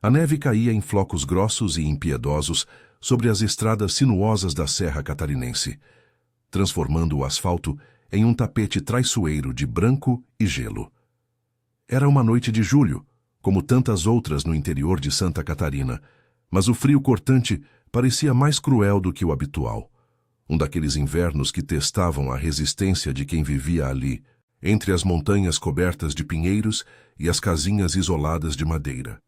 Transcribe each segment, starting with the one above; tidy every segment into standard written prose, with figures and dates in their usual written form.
A neve caía em flocos grossos e impiedosos sobre as estradas sinuosas da Serra Catarinense, transformando o asfalto em um tapete traiçoeiro de branco e gelo. Era uma noite de julho, como tantas outras no interior de Santa Catarina, mas o frio cortante parecia mais cruel do que o habitual. Um daqueles invernos que testavam a resistência de quem vivia ali, entre as montanhas cobertas de pinheiros e as casinhas isoladas de madeira.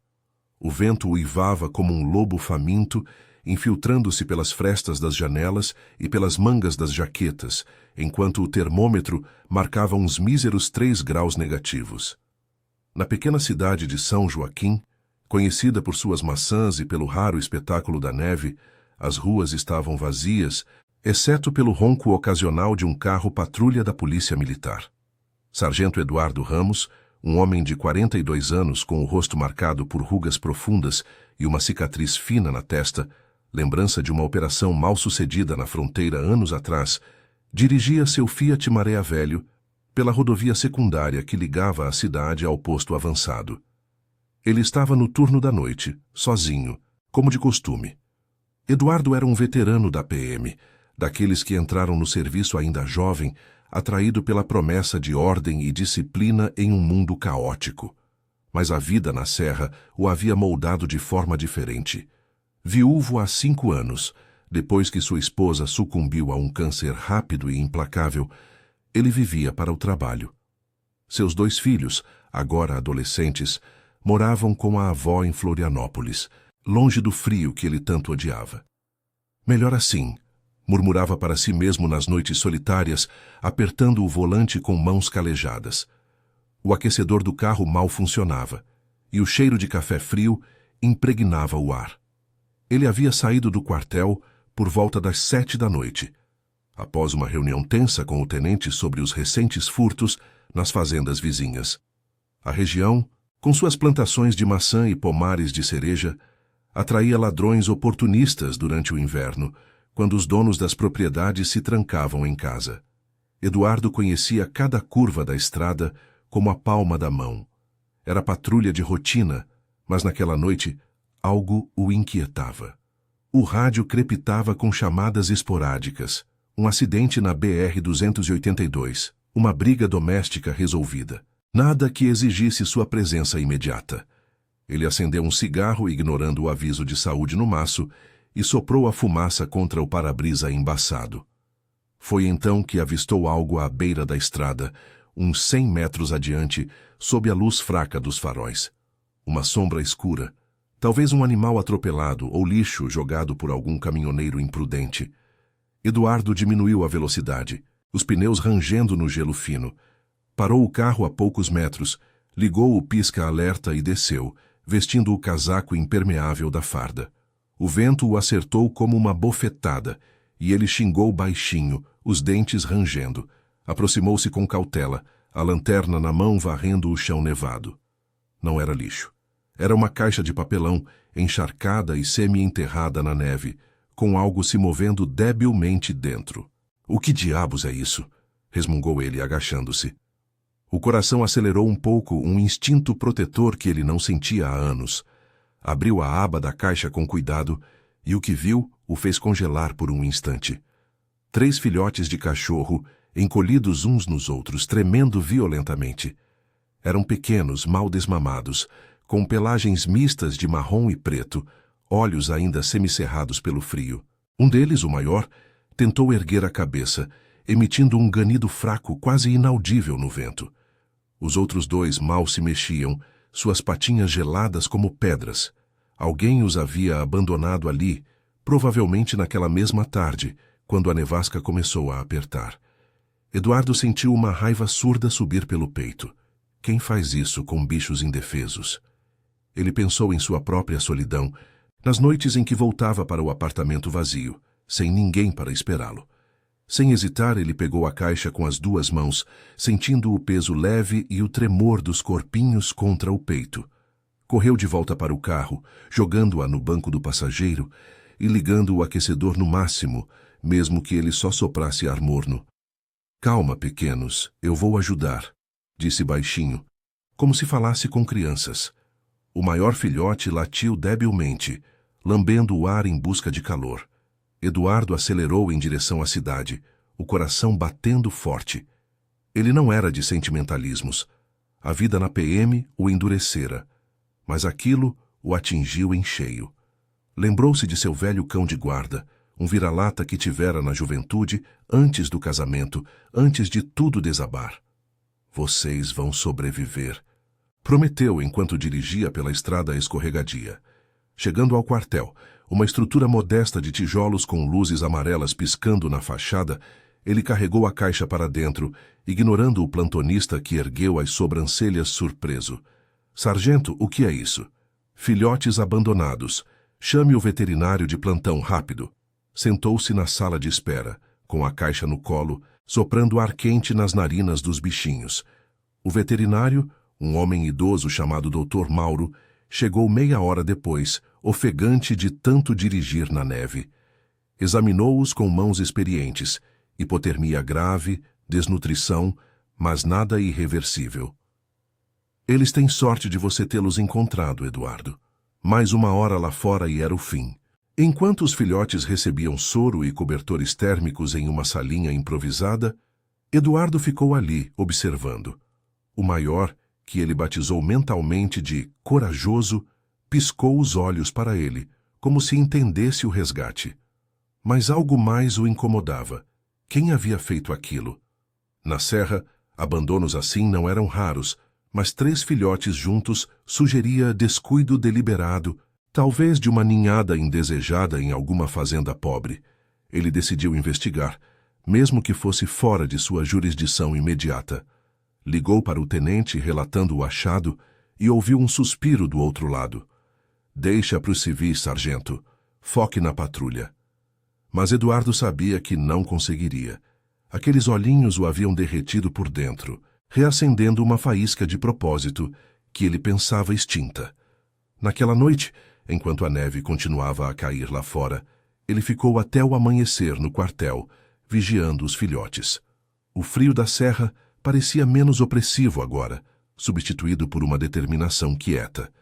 O vento uivava como um lobo faminto, infiltrando-se pelas frestas das janelas e pelas mangas das jaquetas, enquanto o termômetro marcava uns míseros 3 graus negativos. Na pequena cidade de São Joaquim, conhecida por suas maçãs e pelo raro espetáculo da neve, as ruas estavam vazias, exceto pelo ronco ocasional de um carro patrulha da Polícia Militar. Sargento Eduardo Ramos, um homem de 42 anos com o rosto marcado por rugas profundas e uma cicatriz fina na testa, lembrança de uma operação mal-sucedida na fronteira anos atrás, dirigia seu Fiat Marea Velho pela rodovia secundária que ligava a cidade ao posto avançado. Ele estava no turno da noite, sozinho, como de costume. Eduardo era um veterano da PM, daqueles que entraram no serviço ainda jovem, atraído pela promessa de ordem e disciplina em um mundo caótico. Mas a vida na serra o havia moldado de forma diferente. Viúvo há 5 anos, depois que sua esposa sucumbiu a um câncer rápido e implacável, ele vivia para o trabalho. Seus 2 filhos, agora adolescentes, moravam com a avó em Florianópolis, longe do frio que ele tanto odiava. Melhor assim, murmurava para si mesmo nas noites solitárias, apertando o volante com mãos calejadas. O aquecedor do carro mal funcionava, e o cheiro de café frio impregnava o ar. Ele havia saído do quartel por volta das 7 da noite, após uma reunião tensa com o tenente sobre os recentes furtos nas fazendas vizinhas. A região, com suas plantações de maçã e pomares de cereja, atraía ladrões oportunistas durante o inverno, quando os donos das propriedades se trancavam em casa. Eduardo conhecia cada curva da estrada como a palma da mão. Era patrulha de rotina, mas naquela noite algo o inquietava. O rádio crepitava com chamadas esporádicas. Um acidente na BR-282, uma briga doméstica resolvida. Nada que exigisse sua presença imediata. Ele acendeu um cigarro, ignorando o aviso de saúde no maço, e soprou a fumaça contra o para-brisa embaçado. Foi então que avistou algo à beira da estrada, uns 100 metros adiante, sob a luz fraca dos faróis. Uma sombra escura, talvez um animal atropelado ou lixo jogado por algum caminhoneiro imprudente. Eduardo diminuiu a velocidade, os pneus rangendo no gelo fino. Parou o carro a poucos metros, ligou o pisca-alerta e desceu, vestindo o casaco impermeável da farda. O vento o acertou como uma bofetada, e ele xingou baixinho, os dentes rangendo. Aproximou-se com cautela, a lanterna na mão varrendo o chão nevado. Não era lixo. Era uma caixa de papelão, encharcada e semi-enterrada na neve, com algo se movendo debilmente dentro. "O que diabos é isso?" resmungou ele, agachando-se. O coração acelerou um pouco, um instinto protetor que ele não sentia há anos. Abriu a aba da caixa com cuidado, e o que viu o fez congelar por um instante. 3 filhotes de cachorro, encolhidos uns nos outros, tremendo violentamente. Eram pequenos, mal desmamados, com pelagens mistas de marrom e preto, olhos ainda semicerrados pelo frio. Um deles, o maior, tentou erguer a cabeça, emitindo um ganido fraco quase inaudível no vento. Os outros 2 mal se mexiam, suas patinhas geladas como pedras. Alguém os havia abandonado ali, provavelmente naquela mesma tarde, quando a nevasca começou a apertar. Eduardo sentiu uma raiva surda subir pelo peito. Quem faz isso com bichos indefesos? Ele pensou em sua própria solidão, nas noites em que voltava para o apartamento vazio, sem ninguém para esperá-lo. Sem hesitar, ele pegou a caixa com as 2 mãos, sentindo o peso leve e o tremor dos corpinhos contra o peito. Correu de volta para o carro, jogando-a no banco do passageiro e ligando o aquecedor no máximo, mesmo que ele só soprasse ar morno. "Calma, pequenos, eu vou ajudar", disse baixinho, como se falasse com crianças. O maior filhote latiu debilmente, lambendo o ar em busca de calor. Eduardo acelerou em direção à cidade, o coração batendo forte. Ele não era de sentimentalismos. A vida na PM o endurecera, mas aquilo o atingiu em cheio. Lembrou-se de seu velho cão de guarda, um vira-lata que tivera na juventude, antes do casamento, antes de tudo desabar. Vocês vão sobreviver, prometeu enquanto dirigia pela estrada escorregadia. Chegando ao quartel, uma estrutura modesta de tijolos com luzes amarelas piscando na fachada, ele carregou a caixa para dentro, ignorando o plantonista que ergueu as sobrancelhas surpreso. Sargento, o que é isso? Filhotes abandonados. Chame o veterinário de plantão rápido. Sentou-se na sala de espera, com a caixa no colo, soprando ar quente nas narinas dos bichinhos. O veterinário, um homem idoso chamado Dr. Mauro, chegou meia hora depois, ofegante de tanto dirigir na neve. Examinou-os com mãos experientes, hipotermia grave, desnutrição, mas nada irreversível. Eles têm sorte de você tê-los encontrado, Eduardo. Mais uma hora lá fora e era o fim. Enquanto os filhotes recebiam soro e cobertores térmicos em uma salinha improvisada, Eduardo ficou ali, observando. O maior, que ele batizou mentalmente de corajoso, piscou os olhos para ele, como se entendesse o resgate. Mas algo mais o incomodava. Quem havia feito aquilo? Na serra, abandonos assim não eram raros, mas 3 filhotes juntos sugeria descuido deliberado, talvez de uma ninhada indesejada em alguma fazenda pobre. Ele decidiu investigar, mesmo que fosse fora de sua jurisdição imediata. Ligou para o tenente relatando o achado e ouviu um suspiro do outro lado. Deixa para os civis, sargento. Foque na patrulha. Mas Eduardo sabia que não conseguiria. Aqueles olhinhos o haviam derretido por dentro, reacendendo uma faísca de propósito que ele pensava extinta. Naquela noite, enquanto a neve continuava a cair lá fora, ele ficou até o amanhecer no quartel, vigiando os filhotes. O frio da serra parecia menos opressivo agora, substituído por uma determinação quieta.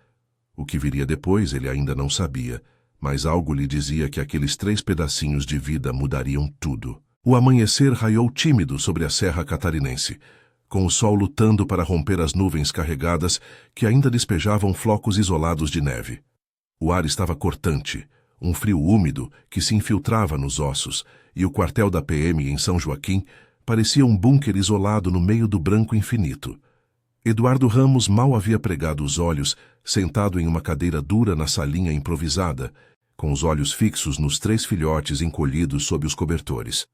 O que viria depois ele ainda não sabia, mas algo lhe dizia que aqueles 3 pedacinhos de vida mudariam tudo. O amanhecer raiou tímido sobre a serra catarinense, com o sol lutando para romper as nuvens carregadas que ainda despejavam flocos isolados de neve. O ar estava cortante, um frio úmido que se infiltrava nos ossos, e o quartel da PM em São Joaquim parecia um bunker isolado no meio do branco infinito. Eduardo Ramos mal havia pregado os olhos, sentado em uma cadeira dura na salinha improvisada, com os olhos fixos nos 3 filhotes encolhidos sob os cobertores.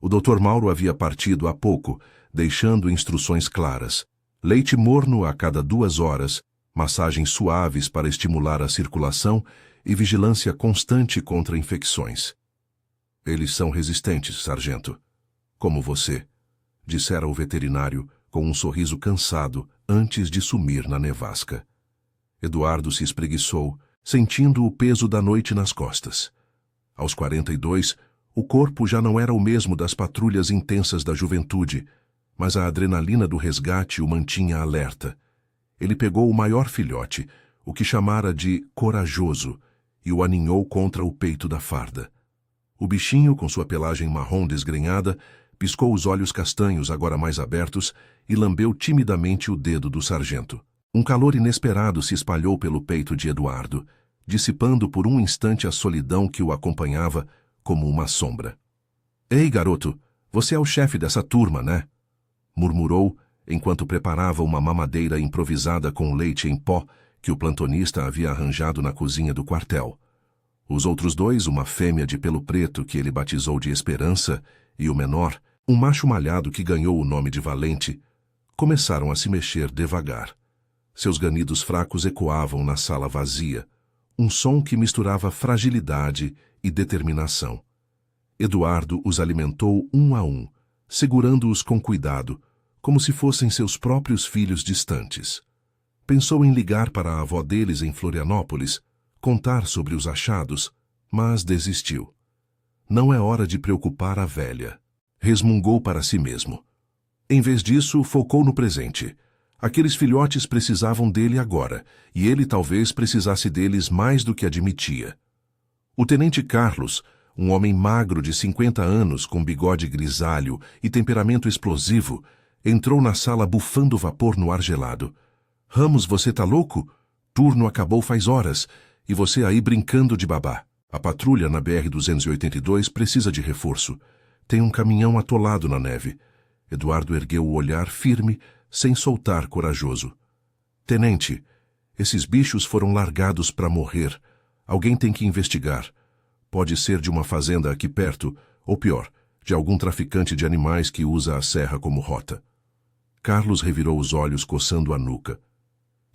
O Dr. Mauro havia partido há pouco, deixando instruções claras. Leite morno a cada 2 horas, massagens suaves para estimular a circulação e vigilância constante contra infecções. Eles são resistentes, sargento. Como você, dissera o veterinário com um sorriso cansado antes de sumir na nevasca. Eduardo se espreguiçou, sentindo o peso da noite nas costas. Aos 42, o corpo já não era o mesmo das patrulhas intensas da juventude, mas a adrenalina do resgate o mantinha alerta. Ele pegou o maior filhote, o que chamara de corajoso, e o aninhou contra o peito da farda. O bichinho, com sua pelagem marrom desgrenhada, piscou os olhos castanhos agora mais abertos e lambeu timidamente o dedo do sargento. Um calor inesperado se espalhou pelo peito de Eduardo, dissipando por um instante a solidão que o acompanhava como uma sombra. "Ei, garoto, você é o chefe dessa turma, né?" murmurou, enquanto preparava uma mamadeira improvisada com leite em pó que o plantonista havia arranjado na cozinha do quartel. Os outros 2, uma fêmea de pelo preto que ele batizou de Esperança, e o menor, um macho malhado que ganhou o nome de Valente, começaram a se mexer devagar. Seus ganidos fracos ecoavam na sala vazia, um som que misturava fragilidade e determinação. Eduardo os alimentou um a um, segurando-os com cuidado, como se fossem seus próprios filhos distantes. Pensou em ligar para a avó deles em Florianópolis, contar sobre os achados, mas desistiu. Não é hora de preocupar a velha, resmungou para si mesmo. Em vez disso, focou no presente. Aqueles filhotes precisavam dele agora, e ele talvez precisasse deles mais do que admitia. O tenente Carlos, um homem magro de 50 anos, com bigode grisalho e temperamento explosivo, entrou na sala bufando vapor no ar gelado. Ramos, você tá louco? Turno acabou faz horas, e você aí brincando de babá. A patrulha na BR-282 precisa de reforço. Tem um caminhão atolado na neve. Eduardo ergueu o olhar firme, sem soltar corajoso. Tenente, esses bichos foram largados para morrer. Alguém tem que investigar. Pode ser de uma fazenda aqui perto, ou pior, de algum traficante de animais que usa a serra como rota. Carlos revirou os olhos coçando a nuca.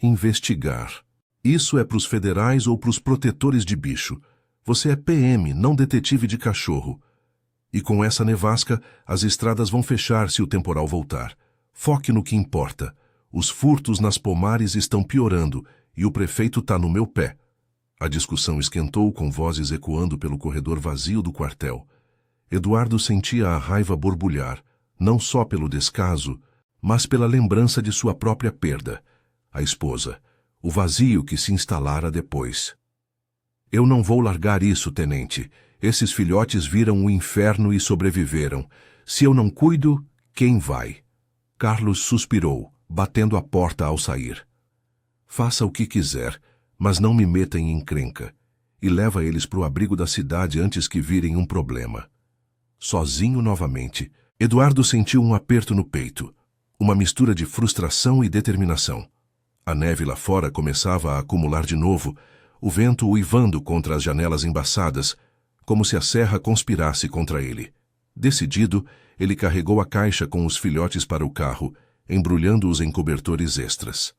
Investigar. Isso é para os federais ou para os protetores de bicho. Você é PM, não detetive de cachorro. E com essa nevasca, as estradas vão fechar se o temporal voltar. Foque no que importa. Os furtos nas pomares estão piorando e o prefeito tá no meu pé. A discussão esquentou com vozes ecoando pelo corredor vazio do quartel. Eduardo sentia a raiva borbulhar, não só pelo descaso, mas pela lembrança de sua própria perda. A esposa, o vazio que se instalara depois. Eu não vou largar isso, tenente. Esses filhotes viram o inferno e sobreviveram. Se eu não cuido, quem vai? Carlos suspirou, batendo a porta ao sair. Faça o que quiser, mas não me meta em encrenca. E leva eles para o abrigo da cidade antes que virem um problema. Sozinho novamente, Eduardo sentiu um aperto no peito, uma mistura de frustração e determinação. A neve lá fora começava a acumular de novo, o vento uivando contra as janelas embaçadas, como se a serra conspirasse contra ele. Decidido, ele carregou a caixa com os filhotes para o carro, embrulhando-os em cobertores extras.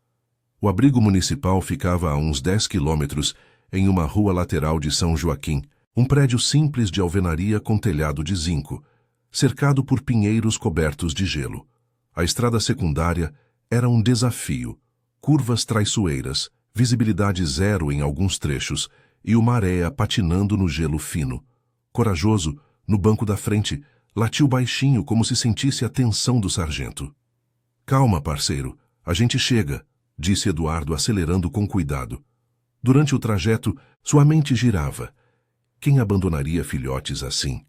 O abrigo municipal ficava a uns 10 quilômetros, em uma rua lateral de São Joaquim, um prédio simples de alvenaria com telhado de zinco, cercado por pinheiros cobertos de gelo. A estrada secundária era um desafio, curvas traiçoeiras, visibilidade zero em alguns trechos e uma areia patinando no gelo fino. Corajoso, no banco da frente, latiu baixinho como se sentisse a tensão do sargento. Calma, parceiro, a gente chega, disse Eduardo acelerando com cuidado. Durante o trajeto, sua mente girava. Quem abandonaria filhotes assim?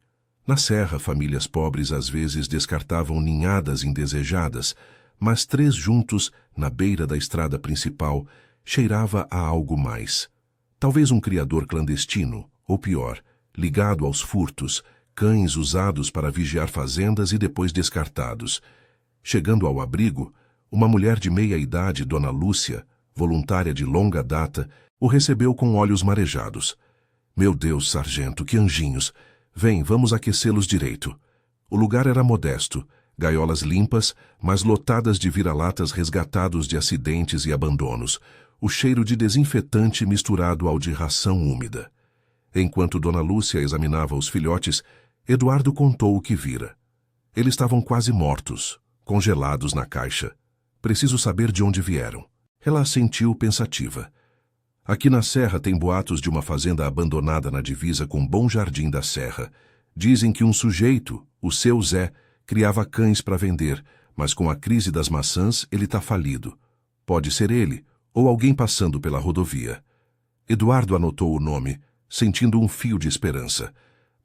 Na serra, famílias pobres às vezes descartavam ninhadas indesejadas, mas 3 juntos, na beira da estrada principal, cheirava a algo mais. Talvez um criador clandestino, ou pior, ligado aos furtos, cães usados para vigiar fazendas e depois descartados. Chegando ao abrigo, uma mulher de meia-idade, Dona Lúcia, voluntária de longa data, o recebeu com olhos marejados. Meu Deus, sargento, que anjinhos! Vem, vamos aquecê-los direito. O lugar era modesto, gaiolas limpas, mas lotadas de vira-latas resgatados de acidentes e abandonos, o cheiro de desinfetante misturado ao de ração úmida. Enquanto Dona Lúcia examinava os filhotes, Eduardo contou o que vira. Eles estavam quase mortos, congelados na caixa. Preciso saber de onde vieram. Ela assentiu pensativa. Aqui na serra tem boatos de uma fazenda abandonada na divisa com Bom Jardim da Serra. Dizem que um sujeito, o seu Zé, criava cães para vender, mas com a crise das maçãs ele está falido. Pode ser ele, ou alguém passando pela rodovia. Eduardo anotou o nome, sentindo um fio de esperança.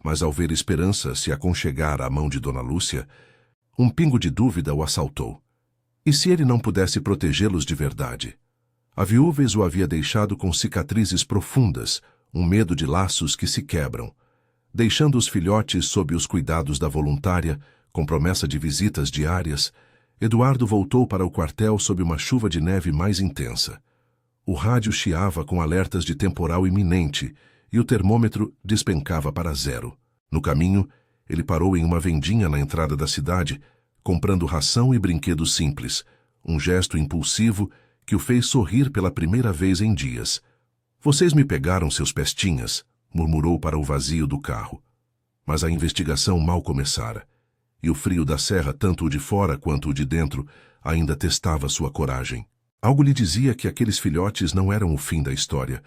Mas ao ver Esperança se aconchegar à mão de Dona Lúcia, um pingo de dúvida o assaltou. E se ele não pudesse protegê-los de verdade? A viúvez o havia deixado com cicatrizes profundas, um medo de laços que se quebram. Deixando os filhotes sob os cuidados da voluntária, com promessa de visitas diárias, Eduardo voltou para o quartel sob uma chuva de neve mais intensa. O rádio chiava com alertas de temporal iminente e o termômetro despencava para 0. No caminho, ele parou em uma vendinha na entrada da cidade, comprando ração e brinquedos simples, um gesto impulsivo que o fez sorrir pela primeira vez em dias. Vocês me pegaram, seus pestinhas, murmurou para o vazio do carro. Mas a investigação mal começara, e o frio da serra, tanto o de fora quanto o de dentro, ainda testava sua coragem. Algo lhe dizia que aqueles filhotes não eram o fim da história,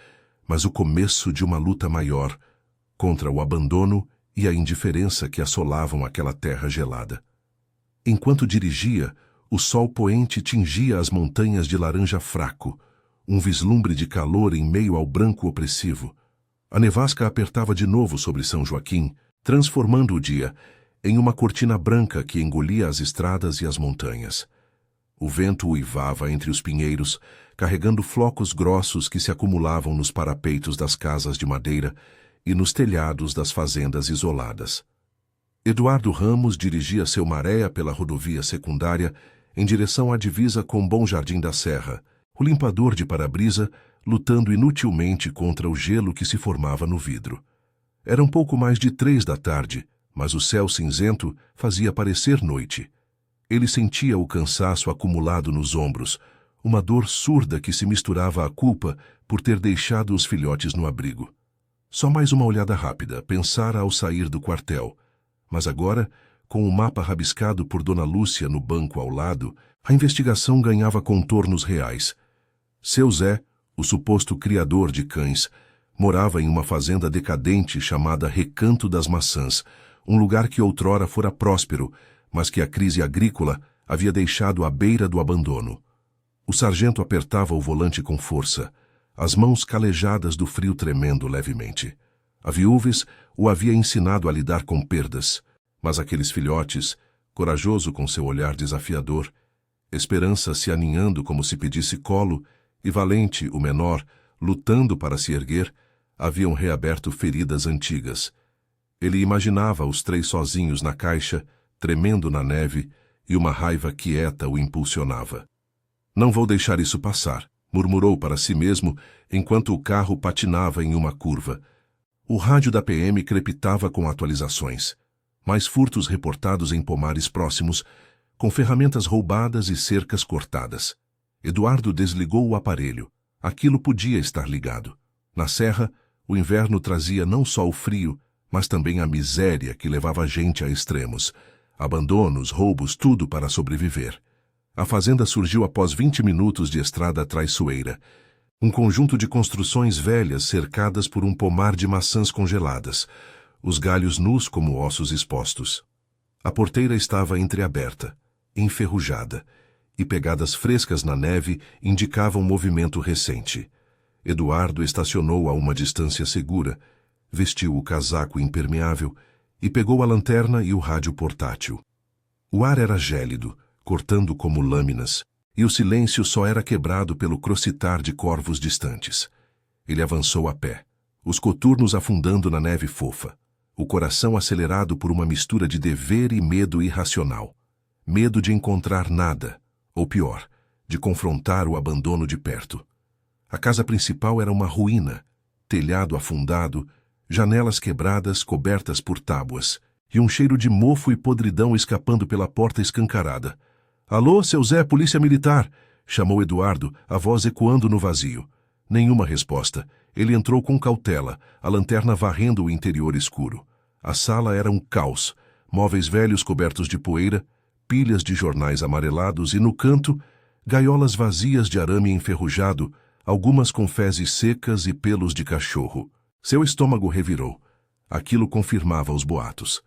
mas o começo de uma luta maior, contra o abandono e a indiferença que assolavam aquela terra gelada. Enquanto dirigia, O sol poente tingia as montanhas de laranja fraco, um vislumbre de calor em meio ao branco opressivo. A nevasca apertava de novo sobre São Joaquim, transformando o dia em uma cortina branca que engolia as estradas e as montanhas. O vento uivava entre os pinheiros, carregando flocos grossos que se acumulavam nos parapeitos das casas de madeira e nos telhados das fazendas isoladas. Eduardo Ramos dirigia seu Maré pela rodovia secundária em direção à divisa com Bom Jardim da Serra, o limpador de para-brisa lutando inutilmente contra o gelo que se formava no vidro. Era um pouco mais de 3 da tarde, mas o céu cinzento fazia parecer noite. Ele sentia o cansaço acumulado nos ombros, uma dor surda que se misturava à culpa por ter deixado os filhotes no abrigo. Só mais uma olhada rápida, pensara ao sair do quartel. Mas agora, com o mapa rabiscado por Dona Lúcia no banco ao lado, a investigação ganhava contornos reais. Seu Zé, o suposto criador de cães, morava em uma fazenda decadente chamada Recanto das Maçãs, um lugar que outrora fora próspero, mas que a crise agrícola havia deixado à beira do abandono. O sargento apertava o volante com força, as mãos calejadas do frio tremendo levemente. A Viúves o havia ensinado a lidar com perdas, mas aqueles filhotes, corajoso com seu olhar desafiador, Esperança se aninhando como se pedisse colo, e Valente, o menor, lutando para se erguer, haviam reaberto feridas antigas. Ele imaginava os 3 sozinhos na caixa, tremendo na neve, e uma raiva quieta o impulsionava. Não vou deixar isso passar, murmurou para si mesmo, enquanto o carro patinava em uma curva. O rádio da PM crepitava com atualizações. Mais furtos reportados em pomares próximos, com ferramentas roubadas e cercas cortadas. Eduardo desligou o aparelho. Aquilo podia estar ligado. Na serra, o inverno trazia não só o frio, mas também a miséria que levava a gente a extremos. Abandonos, roubos, tudo para sobreviver. A fazenda surgiu após 20 minutos de estrada traiçoeira. Um conjunto de construções velhas cercadas por um pomar de maçãs congeladas, os galhos nus como ossos expostos. A porteira estava entreaberta, enferrujada, e pegadas frescas na neve indicavam movimento recente. Eduardo estacionou a uma distância segura, vestiu o casaco impermeável e pegou a lanterna e o rádio portátil. O ar era gélido, cortando como lâminas, e o silêncio só era quebrado pelo crocitar de corvos distantes. Ele avançou a pé, os coturnos afundando na neve fofa, o coração acelerado por uma mistura de dever e medo irracional. Medo de encontrar nada, ou pior, de confrontar o abandono de perto. A casa principal era uma ruína, telhado afundado, janelas quebradas cobertas por tábuas, e um cheiro de mofo e podridão escapando pela porta escancarada. "Alô, seu Zé, polícia militar!" chamou Eduardo, a voz ecoando no vazio. Nenhuma resposta. Ele entrou com cautela, a lanterna varrendo o interior escuro. A sala era um caos, móveis velhos cobertos de poeira, pilhas de jornais amarelados e, no canto, gaiolas vazias de arame enferrujado, algumas com fezes secas e pelos de cachorro. Seu estômago revirou. Aquilo confirmava os boatos.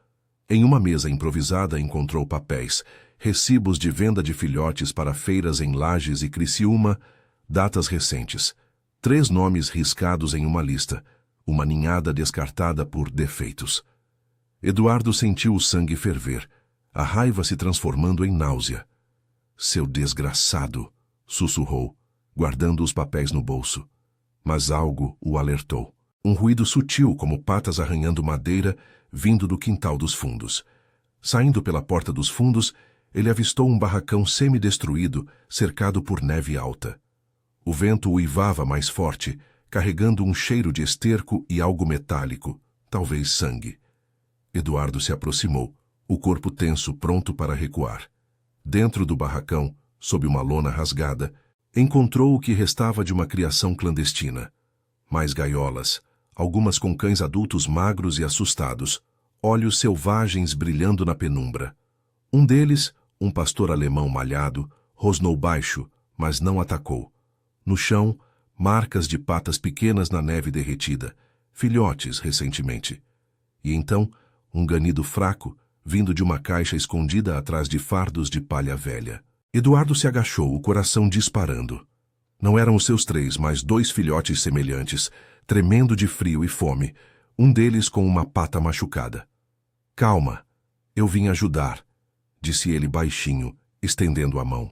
Em uma mesa improvisada encontrou papéis, recibos de venda de filhotes para feiras em Lages e Criciúma, datas recentes. 3 nomes riscados em uma lista, uma ninhada descartada por defeitos. Eduardo sentiu o sangue ferver, a raiva se transformando em náusea. "Seu desgraçado", sussurrou, guardando os papéis no bolso. Mas algo o alertou. Um ruído sutil como patas arranhando madeira vindo do quintal dos fundos. Saindo pela porta dos fundos, ele avistou um barracão semi-destruído, cercado por neve alta. O vento uivava mais forte, carregando um cheiro de esterco e algo metálico, talvez sangue. Eduardo se aproximou, o corpo tenso, pronto para recuar. Dentro do barracão, sob uma lona rasgada, encontrou o que restava de uma criação clandestina. Mais gaiolas, algumas com cães adultos magros e assustados, olhos selvagens brilhando na penumbra. Um deles, um pastor alemão malhado, rosnou baixo, mas não atacou. No chão, marcas de patas pequenas na neve derretida, filhotes recentemente. E então, um ganido fraco, vindo de uma caixa escondida atrás de fardos de palha velha. Eduardo se agachou, o coração disparando. Não eram os seus 3, mas 2 filhotes semelhantes, tremendo de frio e fome, um deles com uma pata machucada. Calma, eu vim ajudar, disse ele baixinho, estendendo a mão.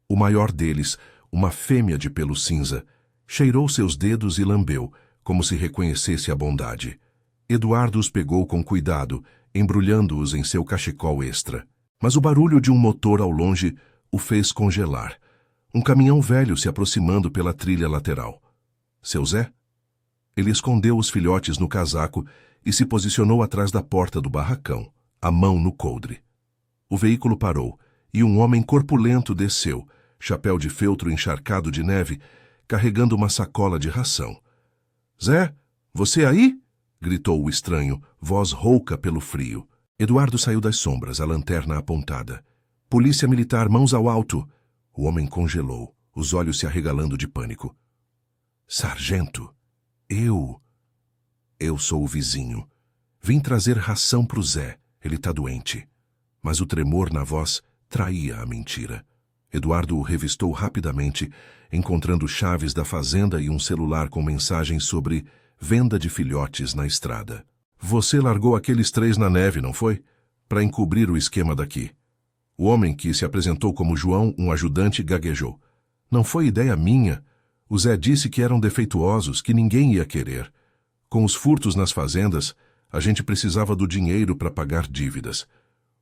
O maior deles, uma fêmea de pelo cinza, cheirou seus dedos e lambeu, como se reconhecesse a bondade. Eduardo os pegou com cuidado, embrulhando-os em seu cachecol extra. Mas o barulho de um motor ao longe o fez congelar. Um caminhão velho se aproximando pela trilha lateral. Seu Zé? Ele escondeu os filhotes no casaco e se posicionou atrás da porta do barracão, a mão no coldre. O veículo parou e um homem corpulento desceu, chapéu de feltro encharcado de neve, carregando uma sacola de ração. Zé, você aí? Gritou o estranho, voz rouca pelo frio. Eduardo saiu das sombras, a lanterna apontada. Polícia militar, mãos ao alto! O homem congelou, os olhos se arregalando de pânico. Sargento, eu sou o vizinho. Vim trazer ração pro Zé, ele tá doente. Mas o tremor na voz traía a mentira. Eduardo o revistou rapidamente, encontrando chaves da fazenda e um celular com mensagens sobre venda de filhotes na estrada. Você largou aqueles 3 na neve, não foi? Para encobrir o esquema daqui. O homem que se apresentou como João, um ajudante, gaguejou. Não foi ideia minha. O Zé disse que eram defeituosos, que ninguém ia querer. Com os furtos nas fazendas, a gente precisava do dinheiro para pagar dívidas.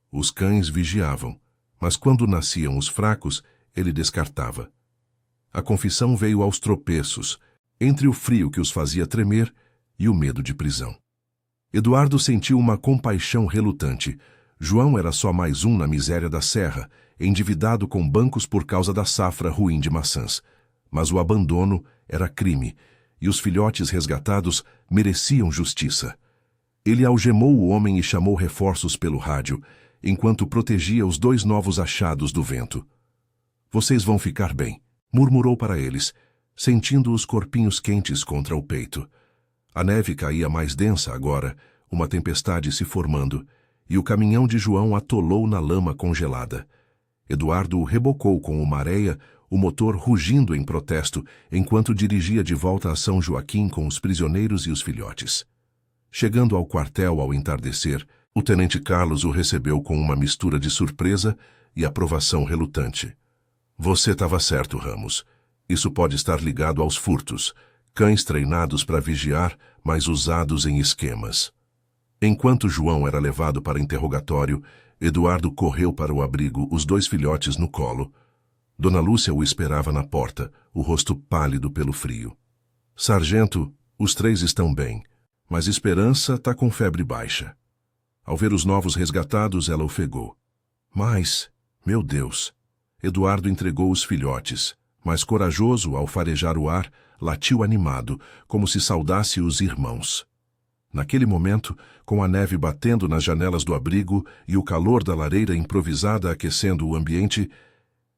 Os cães vigiavam, mas quando nasciam os fracos, ele descartava. A confissão veio aos tropeços, entre o frio que os fazia tremer e o medo de prisão. Eduardo sentiu uma compaixão relutante. João era só mais um na miséria da serra, endividado com bancos por causa da safra ruim de maçãs. Mas o abandono era crime, e os filhotes resgatados mereciam justiça. Ele algemou o homem e chamou reforços pelo rádio, enquanto protegia os 2 novos achados do vento. Vocês vão ficar bem, murmurou para eles, sentindo os corpinhos quentes contra o peito. A neve caía mais densa agora, uma tempestade se formando, e o caminhão de João atolou na lama congelada. Eduardo o rebocou com uma areia, o motor rugindo em protesto, enquanto dirigia de volta a São Joaquim com os prisioneiros e os filhotes. Chegando ao quartel ao entardecer, o tenente Carlos o recebeu com uma mistura de surpresa e aprovação relutante. Você estava certo, Ramos. Isso pode estar ligado aos furtos. Cães treinados para vigiar, mas usados em esquemas. Enquanto João era levado para interrogatório, Eduardo correu para o abrigo, os 2 filhotes no colo. Dona Lúcia o esperava na porta, o rosto pálido pelo frio. Sargento, os 3 estão bem, mas Esperança está com febre baixa. Ao ver os novos resgatados, ela ofegou. Mas, meu Deus! Eduardo entregou os filhotes, mas corajoso ao farejar o ar, latiu animado, como se saudasse os irmãos. Naquele momento, com a neve batendo nas janelas do abrigo e o calor da lareira improvisada aquecendo o ambiente,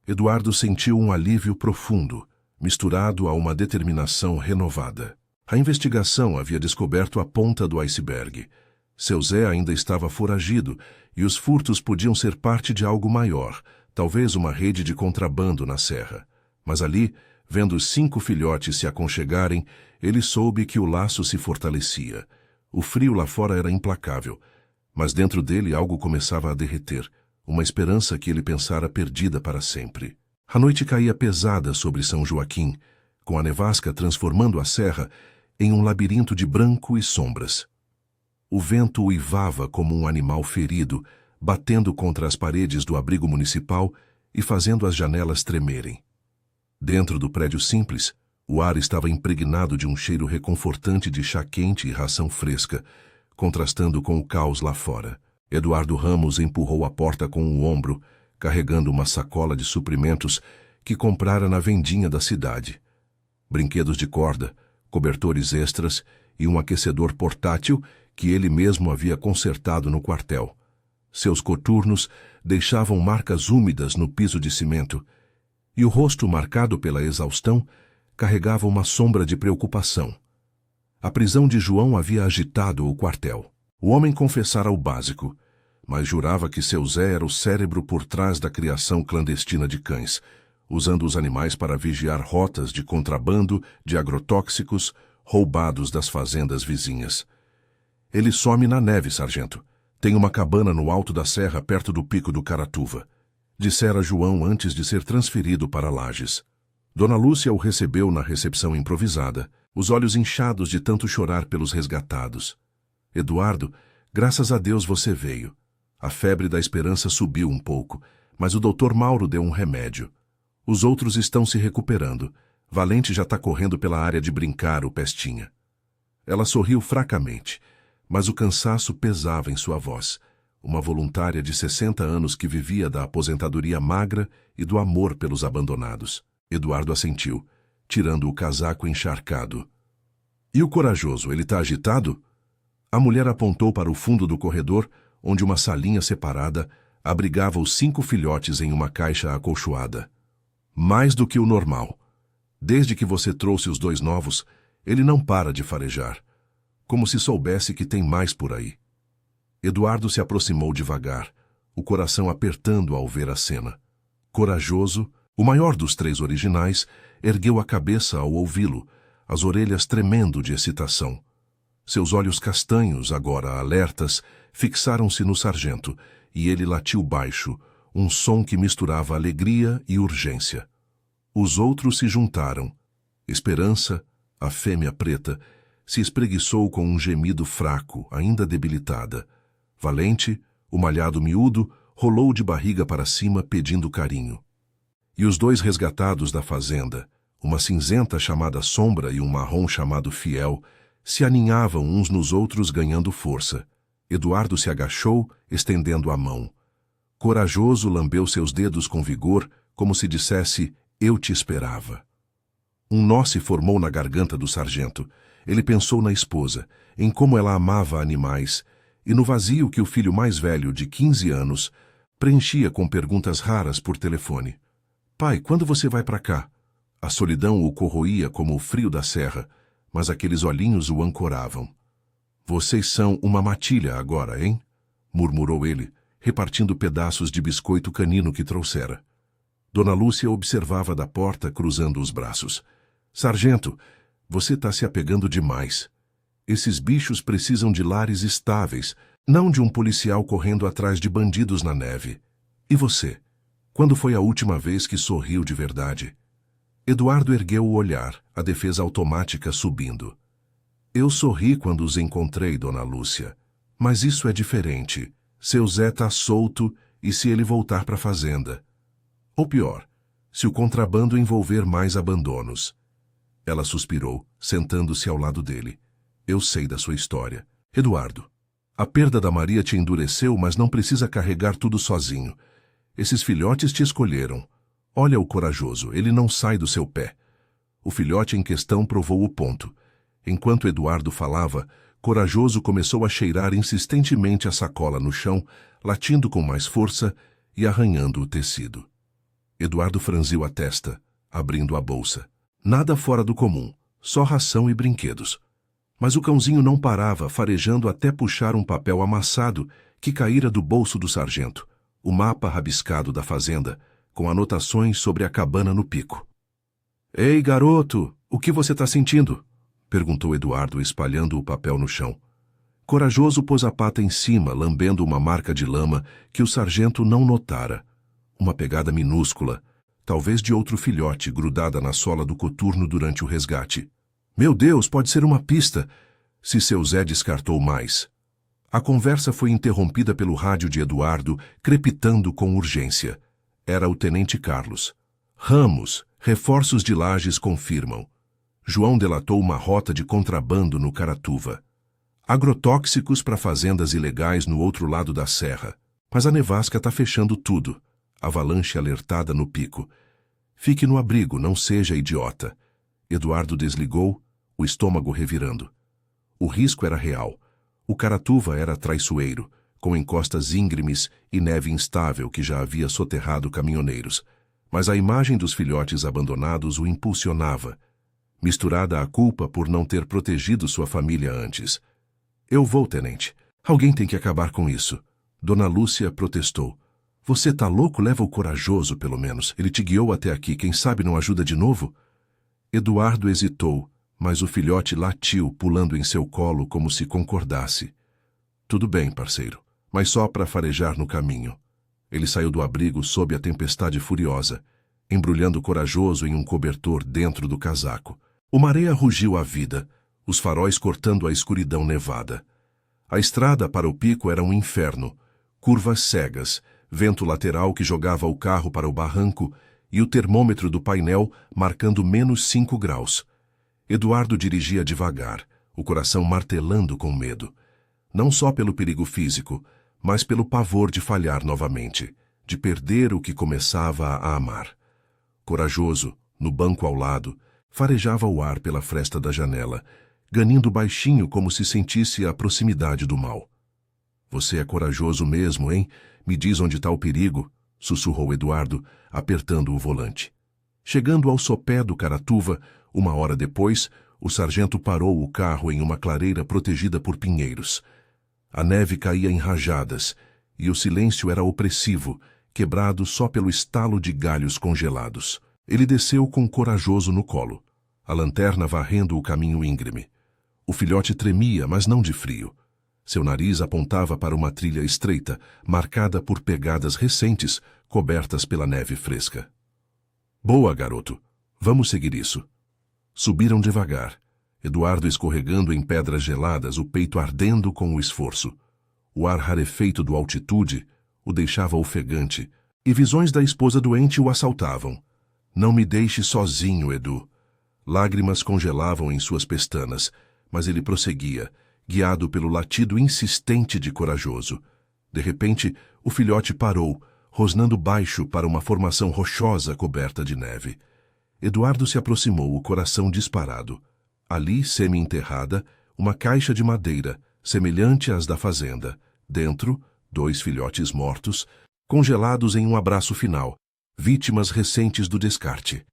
Eduardo sentiu um alívio profundo, misturado a uma determinação renovada. A investigação havia descoberto a ponta do iceberg. Seu Zé ainda estava foragido e os furtos podiam ser parte de algo maior, talvez uma rede de contrabando na serra. Mas ali, vendo os 5 filhotes se aconchegarem, ele soube que o laço se fortalecia. O frio lá fora era implacável, mas dentro dele algo começava a derreter, uma esperança que ele pensara perdida para sempre. A noite caía pesada sobre São Joaquim, com a nevasca transformando a serra em um labirinto de branco e sombras. O vento uivava como um animal ferido, batendo contra as paredes do abrigo municipal e fazendo as janelas tremerem. Dentro do prédio simples, o ar estava impregnado de um cheiro reconfortante de chá quente e ração fresca, contrastando com o caos lá fora. Eduardo Ramos empurrou a porta com o ombro, carregando uma sacola de suprimentos que comprara na vendinha da cidade. Brinquedos de corda, cobertores extras e um aquecedor portátil que ele mesmo havia consertado no quartel. Seus coturnos deixavam marcas úmidas no piso de cimento, e o rosto marcado pela exaustão carregava uma sombra de preocupação. A prisão de João havia agitado o quartel. O homem confessara o básico. mas jurava que seu Zé era o cérebro por trás da criação clandestina de cães, usando os animais para vigiar rotas de contrabando de agrotóxicos roubados das fazendas vizinhas. Ele some na neve, sargento. Tem uma cabana no alto da serra perto do pico do Caratuva, dissera João antes de ser transferido para Lages. Dona Lúcia o recebeu na recepção improvisada, os olhos inchados de tanto chorar pelos resgatados. Eduardo, graças a Deus você veio. A febre da esperança subiu um pouco, mas o Dr. Mauro deu um remédio. Os outros estão se recuperando. Valente já está correndo pela área de brincar, o Pestinha. Ela sorriu fracamente, mas o cansaço pesava em sua voz. Uma voluntária de 60 anos que vivia da aposentadoria magra e do amor pelos abandonados. Eduardo assentiu, tirando o casaco encharcado. E o corajoso, ele está agitado? A mulher apontou para o fundo do corredor, onde uma salinha separada abrigava os 5 filhotes em uma caixa acolchoada. Mais do que o normal. Desde que você trouxe os 2 novos, ele não para de farejar, como se soubesse que tem mais por aí. Eduardo se aproximou devagar, o coração apertando ao ver a cena. Corajoso, o maior dos 3 originais, ergueu a cabeça ao ouvi-lo, as orelhas tremendo de excitação. Seus olhos castanhos, agora alertas, fixaram-se no sargento, e ele latiu baixo, um som que misturava alegria e urgência. Os outros se juntaram. Esperança, a fêmea preta, se espreguiçou com um gemido fraco, ainda debilitada. Valente, o malhado miúdo, rolou de barriga para cima pedindo carinho. E os 2 resgatados da fazenda, uma cinzenta chamada Sombra e um marrom chamado Fiel, se aninhavam uns nos outros ganhando força. Eduardo se agachou, estendendo a mão. Corajoso lambeu seus dedos com vigor, como se dissesse, eu te esperava. Um nó se formou na garganta do sargento. Ele pensou na esposa, em como ela amava animais, e no vazio que o filho mais velho, de 15 anos, preenchia com perguntas raras por telefone. Pai, quando você vai para cá? A solidão o corroía como o frio da serra, mas aqueles olhinhos o ancoravam. Vocês são uma matilha agora, hein? Murmurou ele, repartindo pedaços de biscoito canino que trouxera. Dona Lúcia observava da porta, cruzando os braços. Sargento, você está se apegando demais. Esses bichos precisam de lares estáveis, não de um policial correndo atrás de bandidos na neve. E você? Quando foi a última vez que sorriu de verdade? Eduardo ergueu o olhar, a defesa automática subindo. Eu sorri quando os encontrei, Dona Lúcia. Mas isso é diferente. Seu Zé tá solto e se ele voltar para a fazenda. Ou pior, se o contrabando envolver mais abandonos. Ela suspirou, sentando-se ao lado dele. Eu sei da sua história. Eduardo, a perda da Maria te endureceu, mas não precisa carregar tudo sozinho. Esses filhotes te escolheram. Olha o corajoso, ele não sai do seu pé. O filhote em questão provou o ponto. Enquanto Eduardo falava, Corajoso começou a cheirar insistentemente a sacola no chão, latindo com mais força e arranhando o tecido. Eduardo franziu a testa, abrindo a bolsa. Nada fora do comum, só ração e brinquedos. Mas o cãozinho não parava, farejando até puxar um papel amassado que caíra do bolso do sargento, o mapa rabiscado da fazenda, com anotações sobre a cabana no pico. Ei, garoto, o que você está sentindo? Perguntou Eduardo, espalhando o papel no chão. Corajoso pôs a pata em cima, lambendo uma marca de lama que o sargento não notara. Uma pegada minúscula, talvez de outro filhote, grudada na sola do coturno durante o resgate. Meu Deus, pode ser uma pista, se seu Zé descartou mais. A conversa foi interrompida pelo rádio de Eduardo, crepitando com urgência. Era o tenente Carlos. Ramos, reforços de Lages confirmam. João delatou uma rota de contrabando no Caratuva. Agrotóxicos para fazendas ilegais no outro lado da serra. Mas a nevasca está fechando tudo. Avalanche alertada no pico. Fique no abrigo, não seja idiota. Eduardo desligou, o estômago revirando. O risco era real. O Caratuva era traiçoeiro, com encostas íngremes e neve instável que já havia soterrado caminhoneiros. Mas a imagem dos filhotes abandonados o impulsionava, misturada à culpa por não ter protegido sua família antes. Eu vou, tenente. Alguém tem que acabar com isso. Dona Lúcia protestou. Você tá louco? Leva o Corajoso, pelo menos. Ele te guiou até aqui, quem sabe não ajuda de novo? Eduardo hesitou, mas o filhote latiu, pulando em seu colo como se concordasse. Tudo bem, parceiro, mas só para farejar no caminho. Ele saiu do abrigo sob a tempestade furiosa, embrulhando o Corajoso em um cobertor dentro do casaco. Uma areia rugiu à vida, os faróis cortando a escuridão nevada. A estrada para o pico era um inferno, curvas cegas, vento lateral que jogava o carro para o barranco e o termômetro do painel marcando -5 graus. Eduardo dirigia devagar, o coração martelando com medo. Não só pelo perigo físico, mas pelo pavor de falhar novamente, de perder o que começava a amar. Corajoso, no banco ao lado, farejava o ar pela fresta da janela, ganindo baixinho como se sentisse a proximidade do mal. Você é corajoso mesmo, hein? Me diz onde está o perigo, sussurrou Eduardo, apertando o volante. Chegando ao sopé do Caratuva, 1 hora depois, o sargento parou o carro em uma clareira protegida por pinheiros. A neve caía em rajadas, e o silêncio era opressivo, quebrado só pelo estalo de galhos congelados. Ele desceu com o Corajoso no colo, a lanterna varrendo o caminho íngreme. O filhote tremia, mas não de frio. Seu nariz apontava para uma trilha estreita, marcada por pegadas recentes, cobertas pela neve fresca. Boa, garoto. Vamos seguir isso. Subiram devagar, Eduardo escorregando em pedras geladas, o peito ardendo com o esforço. O ar rarefeito do altitude o deixava ofegante, e visões da esposa doente o assaltavam. Não me deixe sozinho, Edu. Lágrimas congelavam em suas pestanas, mas ele prosseguia, guiado pelo latido insistente de Corajoso. De repente, o filhote parou, rosnando baixo para uma formação rochosa coberta de neve. Eduardo se aproximou, o coração disparado. Ali, semi-enterrada, uma caixa de madeira, semelhante às da fazenda. Dentro, 2 filhotes mortos, congelados em um abraço final, vítimas recentes do descarte.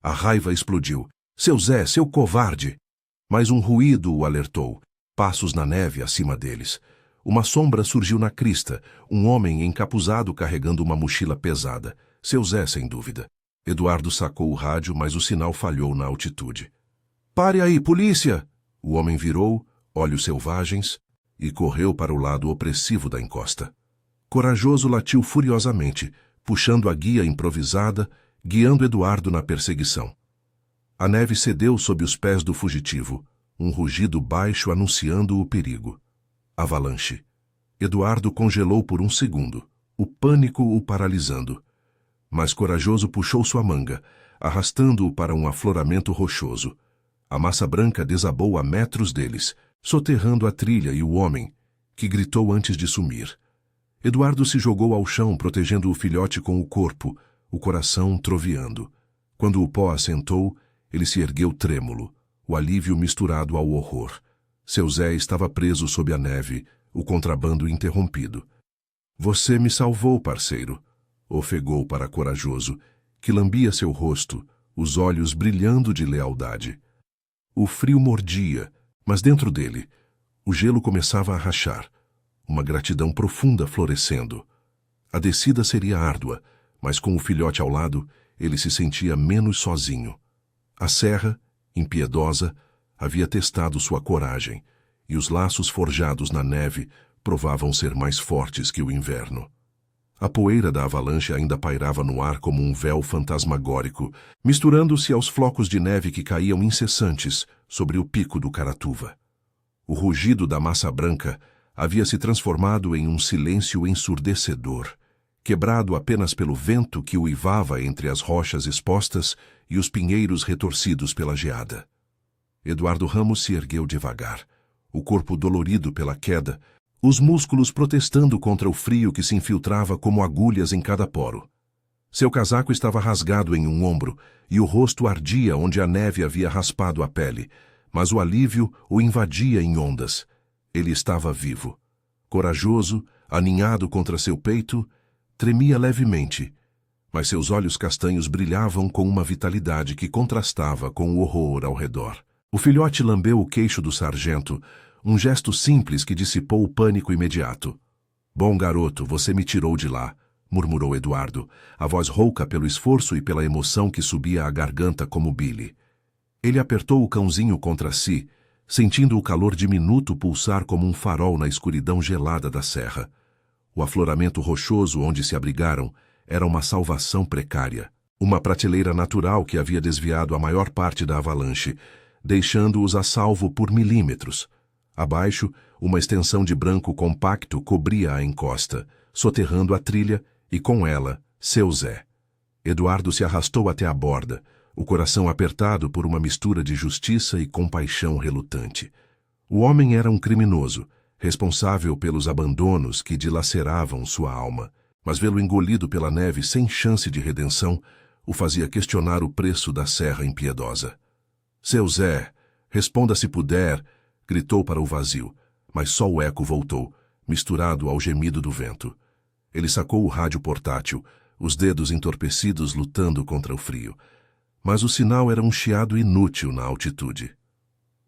A raiva explodiu. Seu Zé, seu covarde! Mas um ruído o alertou. Passos na neve acima deles. Uma sombra surgiu na crista, um homem encapuzado carregando uma mochila pesada. Seu Zé, sem dúvida. Eduardo sacou o rádio, mas o sinal falhou na altitude. Pare aí, polícia! O homem virou, olhos selvagens, e correu para o lado opressivo da encosta. Corajoso latiu furiosamente, puxando a guia improvisada, guiando Eduardo na perseguição. A neve cedeu sob os pés do fugitivo, um rugido baixo anunciando o perigo. Avalanche. Eduardo congelou por um segundo, o pânico o paralisando. Mas Corajoso puxou sua manga, arrastando-o para um afloramento rochoso. A massa branca desabou a metros deles, soterrando a trilha e o homem, que gritou antes de sumir. Eduardo se jogou ao chão, protegendo o filhote com o corpo, o coração troveando. Quando o pó assentou, ele se ergueu trêmulo, o alívio misturado ao horror. Seu Zé estava preso sob a neve, o contrabando interrompido. Você me salvou, parceiro, ofegou para Corajoso, que lambia seu rosto, os olhos brilhando de lealdade. O frio mordia, mas dentro dele, o gelo começava a rachar, uma gratidão profunda florescendo. A descida seria árdua, mas com o filhote ao lado, ele se sentia menos sozinho. A serra, impiedosa, havia testado sua coragem, e os laços forjados na neve provavam ser mais fortes que o inverno. A poeira da avalanche ainda pairava no ar como um véu fantasmagórico, misturando-se aos flocos de neve que caíam incessantes sobre o pico do Caratuva. O rugido da massa branca havia se transformado em um silêncio ensurdecedor, quebrado apenas pelo vento que uivava entre as rochas expostas e os pinheiros retorcidos pela geada. Eduardo Ramos se ergueu devagar, o corpo dolorido pela queda, os músculos protestando contra o frio que se infiltrava como agulhas em cada poro. Seu casaco estava rasgado em um ombro e o rosto ardia onde a neve havia raspado a pele, mas o alívio o invadia em ondas. Ele estava vivo. Corajoso, aninhado contra seu peito, tremia levemente, mas seus olhos castanhos brilhavam com uma vitalidade que contrastava com o horror ao redor. O filhote lambeu o queixo do sargento, um gesto simples que dissipou o pânico imediato. Bom garoto, você me tirou de lá, murmurou Eduardo, a voz rouca pelo esforço e pela emoção que subia à garganta como bile. Ele apertou o cãozinho contra si, sentindo o calor diminuto pulsar como um farol na escuridão gelada da serra. O afloramento rochoso onde se abrigaram era uma salvação precária, uma prateleira natural que havia desviado a maior parte da avalanche, deixando-os a salvo por milímetros. Abaixo, uma extensão de branco compacto cobria a encosta, soterrando a trilha e, com ela, seu Zé. Eduardo se arrastou até a borda, o coração apertado por uma mistura de justiça e compaixão relutante. O homem era um criminoso, responsável pelos abandonos que dilaceravam sua alma, mas vê-lo engolido pela neve sem chance de redenção o fazia questionar o preço da serra impiedosa. Seu Zé, responda se puder, gritou para o vazio, mas só o eco voltou, misturado ao gemido do vento. Ele sacou o rádio portátil, os dedos entorpecidos lutando contra o frio. Mas o sinal era um chiado inútil na altitude.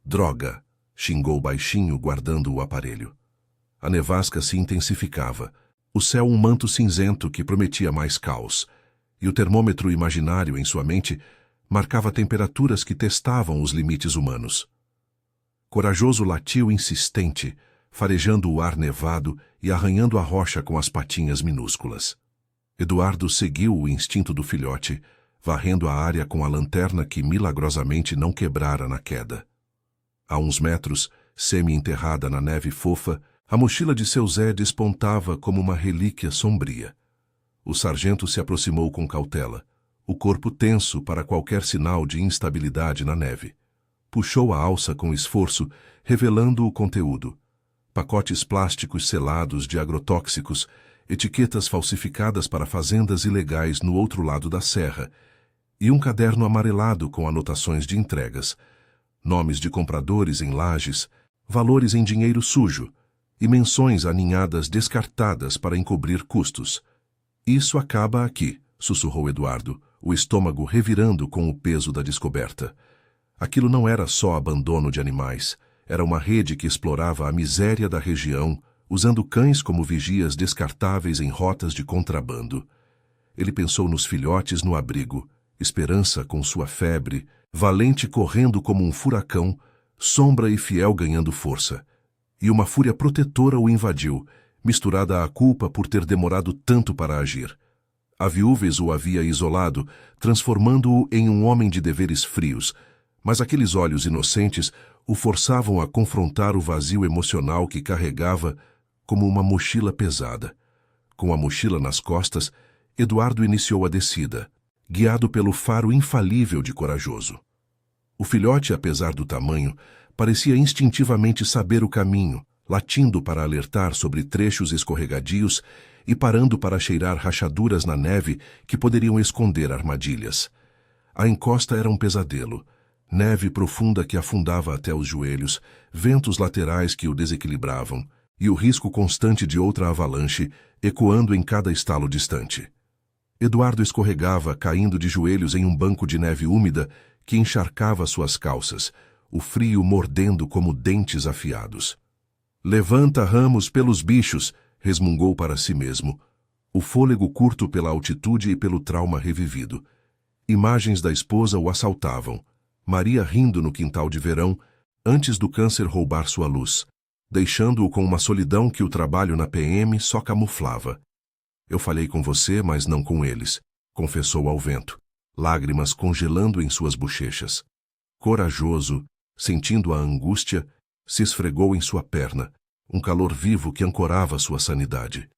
Droga! Xingou baixinho, guardando o aparelho. A nevasca se intensificava, o céu um manto cinzento que prometia mais caos, e o termômetro imaginário em sua mente marcava temperaturas que testavam os limites humanos. Corajoso latiu insistente, farejando o ar nevado e arranhando a rocha com as patinhas minúsculas. Eduardo seguiu o instinto do filhote, varrendo a área com a lanterna que milagrosamente não quebrara na queda. A uns metros, semi-enterrada na neve fofa, a mochila de seu Zé despontava como uma relíquia sombria. O sargento se aproximou com cautela, o corpo tenso para qualquer sinal de instabilidade na neve. Puxou a alça com esforço, revelando o conteúdo. Pacotes plásticos selados de agrotóxicos, etiquetas falsificadas para fazendas ilegais no outro lado da serra, e um caderno amarelado com anotações de entregas, nomes de compradores em lajes, valores em dinheiro sujo e menções aninhadas descartadas para encobrir custos. Isso acaba aqui, sussurrou Eduardo, o estômago revirando com o peso da descoberta. Aquilo não era só abandono de animais, era uma rede que explorava a miséria da região, usando cães como vigias descartáveis em rotas de contrabando. Ele pensou nos filhotes no abrigo, Esperança com sua febre, Valente correndo como um furacão, Sombra e Fiel ganhando força. E uma fúria protetora o invadiu, misturada à culpa por ter demorado tanto para agir. A Viúves o havia isolado, transformando-o em um homem de deveres frios, mas aqueles olhos inocentes o forçavam a confrontar o vazio emocional que carregava como uma mochila pesada. Com a mochila nas costas, Eduardo iniciou a descida, guiado pelo faro infalível de Corajoso. O filhote, apesar do tamanho, parecia instintivamente saber o caminho, latindo para alertar sobre trechos escorregadios e parando para cheirar rachaduras na neve que poderiam esconder armadilhas. A encosta era um pesadelo. Neve profunda que afundava até os joelhos, ventos laterais que o desequilibravam, e o risco constante de outra avalanche ecoando em cada estalo distante. Eduardo escorregava, caindo de joelhos em um banco de neve úmida que encharcava suas calças, o frio mordendo como dentes afiados. Levanta ramos pelos bichos, resmungou para si mesmo, o fôlego curto pela altitude e pelo trauma revivido. Imagens da esposa o assaltavam. Maria rindo no quintal de verão, antes do câncer roubar sua luz, deixando-o com uma solidão que o trabalho na PM só camuflava. Eu falei com você, mas não com eles, confessou ao vento, lágrimas congelando em suas bochechas. Corajoso, sentindo a angústia, se esfregou em sua perna, um calor vivo que ancorava sua sanidade.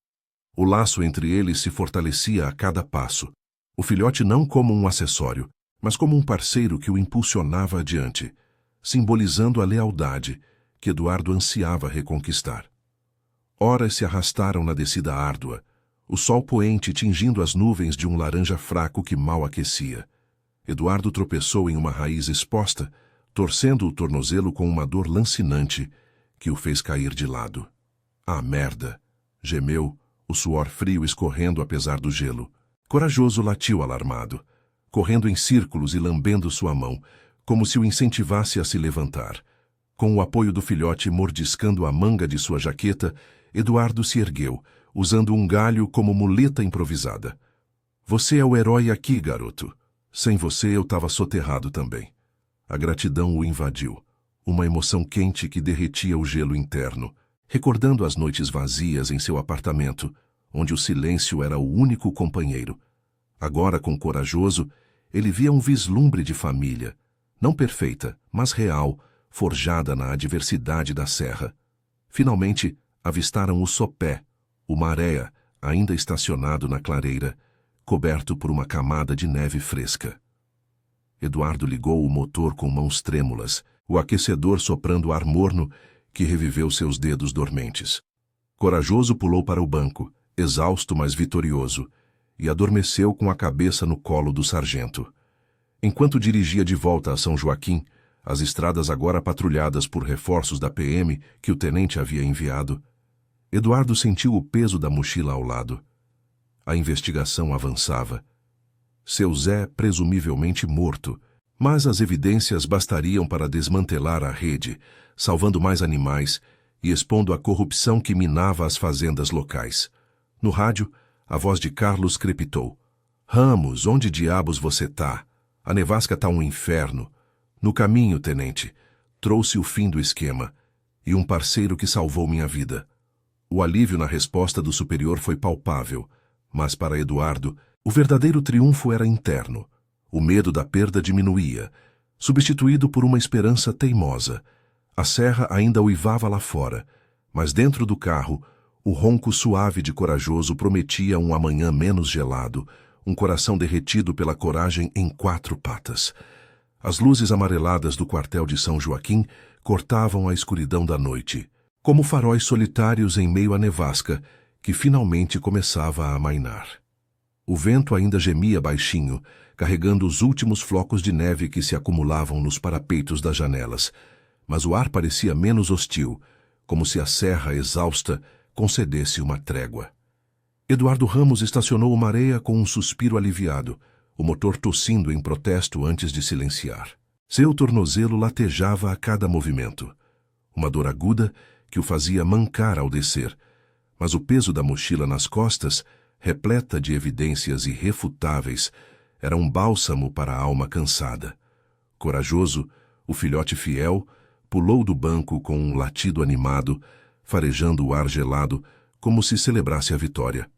O laço entre eles se fortalecia a cada passo, o filhote não como um acessório, mas como um parceiro que o impulsionava adiante, simbolizando a lealdade que Eduardo ansiava reconquistar. Horas se arrastaram na descida árdua, o sol poente tingindo as nuvens de um laranja fraco que mal aquecia. Eduardo tropeçou em uma raiz exposta, torcendo o tornozelo com uma dor lancinante que o fez cair de lado. Ah, merda! Gemeu, o suor frio escorrendo apesar do gelo. Corajoso latiu alarmado, correndo em círculos e lambendo sua mão, como se o incentivasse a se levantar. Com o apoio do filhote mordiscando a manga de sua jaqueta, Eduardo se ergueu, usando um galho como muleta improvisada. Você é o herói aqui, garoto. Sem você eu estava soterrado também. A gratidão o invadiu, uma emoção quente que derretia o gelo interno, recordando as noites vazias em seu apartamento, onde o silêncio era o único companheiro. Agora, com Corajoso, ele via um vislumbre de família, não perfeita, mas real, forjada na adversidade da serra. Finalmente, avistaram o sopé, o Maréia, ainda estacionado na clareira, coberto por uma camada de neve fresca. Eduardo ligou o motor com mãos trêmulas, o aquecedor soprando ar morno que reviveu seus dedos dormentes. Corajoso pulou para o banco, exausto mas vitorioso, e adormeceu com a cabeça no colo do sargento. Enquanto dirigia de volta a São Joaquim, as estradas agora patrulhadas por reforços da PM que o tenente havia enviado, Eduardo sentiu o peso da mochila ao lado. A investigação avançava. Seu Zé presumivelmente morto, mas as evidências bastariam para desmantelar a rede, salvando mais animais e expondo a corrupção que minava as fazendas locais. No rádio, a voz de Carlos crepitou. Ramos, onde diabos você tá? A nevasca tá um inferno. No caminho, tenente. Trouxe o fim do esquema. E um parceiro que salvou minha vida. O alívio na resposta do superior foi palpável, mas para Eduardo, o verdadeiro triunfo era interno. O medo da perda diminuía, substituído por uma esperança teimosa. A serra ainda uivava lá fora, mas dentro do carro, o ronco suave de Corajoso prometia um amanhã menos gelado, um coração derretido pela coragem em 4 patas. As luzes amareladas do quartel de São Joaquim cortavam a escuridão da noite, como faróis solitários em meio à nevasca, que finalmente começava a amainar. O vento ainda gemia baixinho, carregando os últimos flocos de neve que se acumulavam nos parapeitos das janelas, mas o ar parecia menos hostil, como se a serra exausta concedesse uma trégua. Eduardo Ramos estacionou o Maréia com um suspiro aliviado, o motor tossindo em protesto antes de silenciar. Seu tornozelo latejava a cada movimento. Uma dor aguda que o fazia mancar ao descer, mas o peso da mochila nas costas, repleta de evidências irrefutáveis, era um bálsamo para a alma cansada. Corajoso, o filhote fiel, pulou do banco com um latido animado, farejando o ar gelado, como se celebrasse a vitória.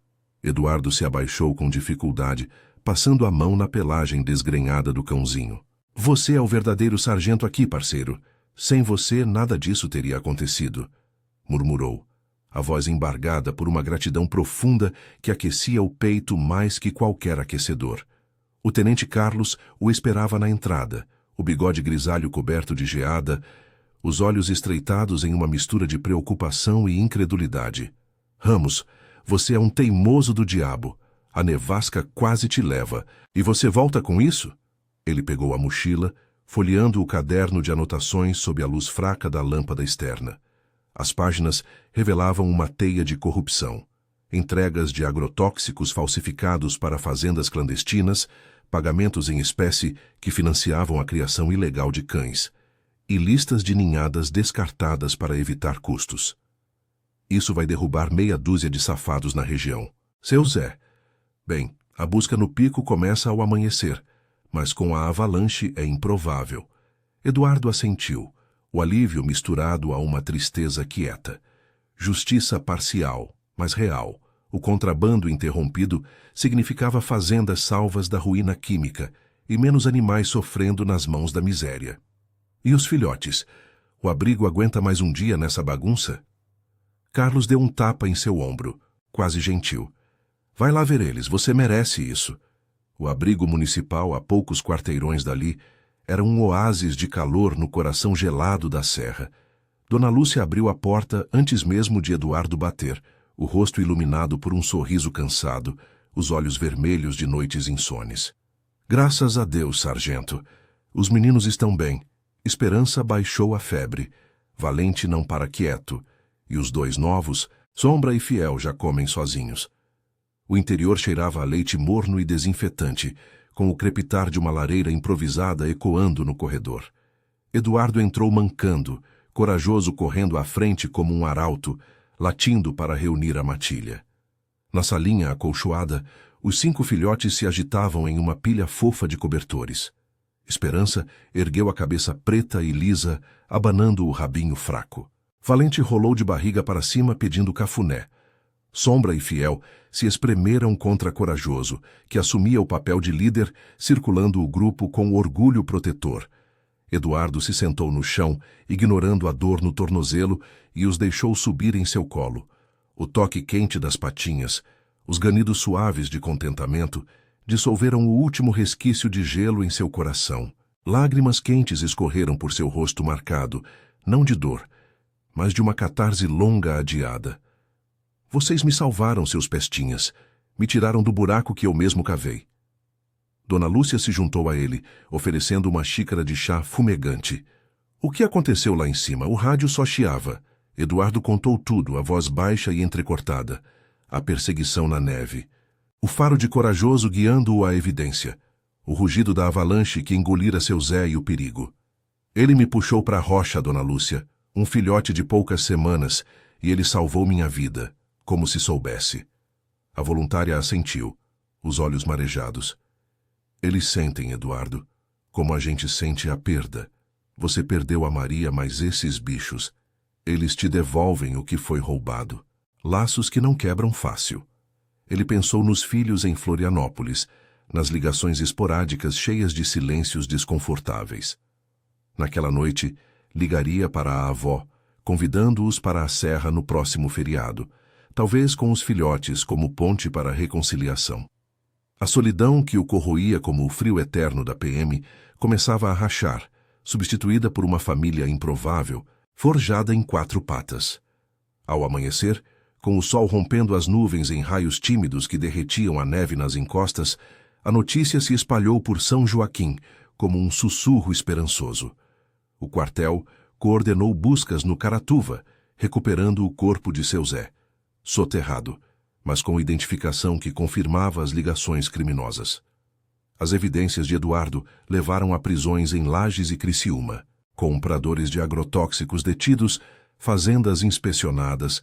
Eduardo se abaixou com dificuldade, passando a mão na pelagem desgrenhada do cãozinho. Você é o verdadeiro sargento aqui, parceiro. Sem você, nada disso teria acontecido, murmurou, a voz embargada por uma gratidão profunda que aquecia o peito mais que qualquer aquecedor. O tenente Carlos o esperava na entrada, o bigode grisalho coberto de geada, os olhos estreitados em uma mistura de preocupação e incredulidade. Ramos, você é um teimoso do diabo. A nevasca quase te leva. E você volta com isso? Ele pegou a mochila, folheando o caderno de anotações sob a luz fraca da lâmpada externa. As páginas revelavam uma teia de corrupção. Entregas de agrotóxicos falsificados para fazendas clandestinas, pagamentos em espécie que financiavam a criação ilegal de cães, e listas de ninhadas descartadas para evitar custos. Isso vai derrubar meia dúzia de safados na região. Seu Zé. Bem, a busca no pico começa ao amanhecer, mas com a avalanche é improvável. Eduardo assentiu, o alívio misturado a uma tristeza quieta. Justiça parcial, mas real. O contrabando interrompido significava fazendas salvas da ruína química e menos animais sofrendo nas mãos da miséria. E os filhotes? O abrigo aguenta mais um dia nessa bagunça? Carlos deu um tapa em seu ombro, quase gentil. Vai lá ver eles, você merece isso. O abrigo municipal, a poucos quarteirões dali, era um oásis de calor no coração gelado da serra. Dona Lúcia abriu a porta antes mesmo de Eduardo bater, o rosto iluminado por um sorriso cansado, os olhos vermelhos de noites insones. Graças a Deus, sargento. Os meninos estão bem. Esperança baixou a febre. Valente não para quieto. E os 2 novos, Sombra e Fiel, já comem sozinhos. O interior cheirava a leite morno e desinfetante, com o crepitar de uma lareira improvisada ecoando no corredor. Eduardo entrou mancando, Corajoso correndo à frente como um arauto, latindo para reunir a matilha. Na salinha acolchoada, os 5 filhotes se agitavam em uma pilha fofa de cobertores. Esperança ergueu a cabeça preta e lisa, abanando o rabinho fraco. Valente rolou de barriga para cima pedindo cafuné. Sombra e Fiel se espremeram contra Corajoso, que assumia o papel de líder, circulando o grupo com orgulho protetor. Eduardo se sentou no chão, ignorando a dor no tornozelo, e os deixou subir em seu colo. O toque quente das patinhas, os ganidos suaves de contentamento, dissolveram o último resquício de gelo em seu coração. Lágrimas quentes escorreram por seu rosto marcado, não de dor, mas de uma catarse longa adiada. Vocês me salvaram, seus pestinhas. Me tiraram do buraco que eu mesmo cavei. Dona Lúcia se juntou a ele, oferecendo uma xícara de chá fumegante. O que aconteceu lá em cima? O rádio só chiava. Eduardo contou tudo, a voz baixa e entrecortada. A perseguição na neve. O faro de Corajoso guiando-o à evidência. O rugido da avalanche que engolira seu Zé e o perigo. Ele me puxou para a rocha, Dona Lúcia, um filhote de poucas semanas, e ele salvou minha vida, como se soubesse. A voluntária assentiu, os olhos marejados. Eles sentem, Eduardo, como a gente sente a perda. Você perdeu a Maria, mas esses bichos, eles te devolvem o que foi roubado. Laços que não quebram fácil. Ele pensou nos filhos em Florianópolis, nas ligações esporádicas cheias de silêncios desconfortáveis. Naquela noite, ligaria para a avó, convidando-os para a serra no próximo feriado, talvez com os filhotes como ponte para a reconciliação. A solidão que o corroía como o frio eterno da PM começava a rachar, substituída por uma família improvável, forjada em 4 patas. Ao amanhecer, com o sol rompendo as nuvens em raios tímidos que derretiam a neve nas encostas, a notícia se espalhou por São Joaquim como um sussurro esperançoso. O quartel coordenou buscas no Caratuva, recuperando o corpo de seu Zé, soterrado, mas com identificação que confirmava as ligações criminosas. As evidências de Eduardo levaram a prisões em Lages e Criciúma, compradores de agrotóxicos detidos, fazendas inspecionadas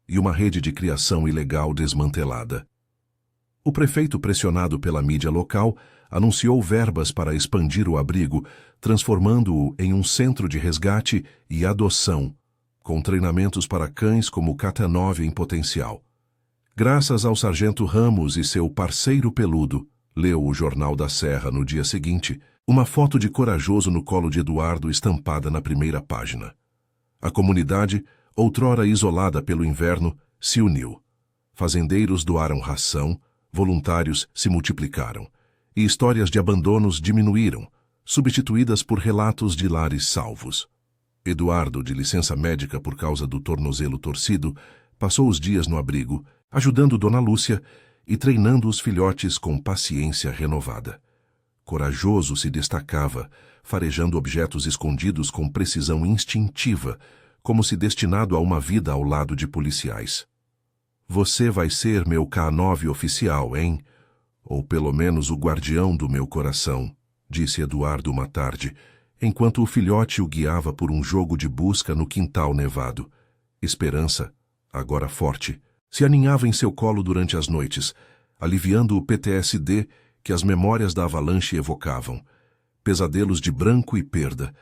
e uma rede de criação ilegal desmantelada. O prefeito, pressionado pela mídia local, anunciou verbas para expandir o abrigo, transformando-o em um centro de resgate e adoção, com treinamentos para cães como Cata-9 em potencial. Graças ao sargento Ramos e seu parceiro peludo, leu o Jornal da Serra no dia seguinte, uma foto de Corajoso no colo de Eduardo estampada na primeira página. A comunidade, outrora isolada pelo inverno, se uniu. Fazendeiros doaram ração, voluntários se multiplicaram, e histórias de abandonos diminuíram, substituídas por relatos de lares salvos. Eduardo, de licença médica por causa do tornozelo torcido, passou os dias no abrigo, ajudando Dona Lúcia e treinando os filhotes com paciência renovada. Corajoso se destacava, farejando objetos escondidos com precisão instintiva, como se destinado a uma vida ao lado de policiais. Você vai ser meu K9 oficial, hein? Ou pelo menos o guardião do meu coração, disse Eduardo uma tarde, enquanto o filhote o guiava por um jogo de busca no quintal nevado. Esperança, agora forte, se aninhava em seu colo durante as noites, aliviando o PTSD que as memórias da avalanche evocavam. Pesadelos de branco e perda,